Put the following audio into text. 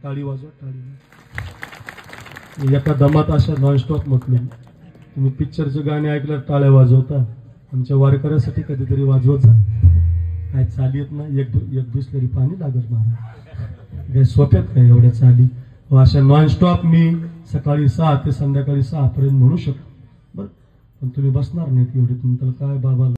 टाळी वाजवा, टाळी. एका दमात अशा नॉनस्टॉप म्हटलं. तुम्ही पिक्चरचे गाणे ऐकल्यावर टाळ्या वाजवता, आमच्या वारकऱ्यासाठी कधीतरी वाजवत जा. काय चाली येत नाही, एक बिसलरी पाणी लागत महाराज. काय सोप्यात काय एवढ्या चाली. अशा नॉनस्टॉप मी सकाळी 6 ते संध्याकाळी 6 पर्यंत म्हणू शकतो. बरं, पण तुम्ही बसणार नाहीत एवढे. तुम्ही तर काय बाबा